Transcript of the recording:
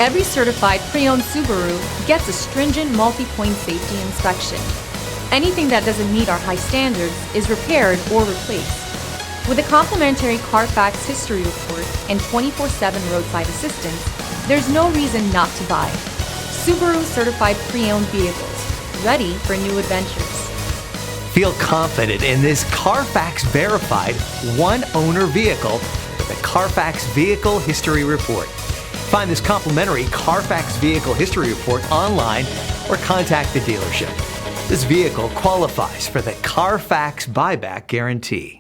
Every certified pre-owned Subaru gets a stringent multi-point safety inspection. Anything that doesn't meet our high standards is repaired or replaced. With a complimentary Carfax history report and 24/7 roadside assistance, there's no reason not to buy. Subaru certified pre-owned vehicles, ready for new adventures. Feel confident in this Carfax verified one-owner vehicle with a Carfax Vehicle History Report. Find this complimentary Carfax Vehicle History Report online or contact the dealership. This vehicle qualifies for the Carfax Buyback Guarantee.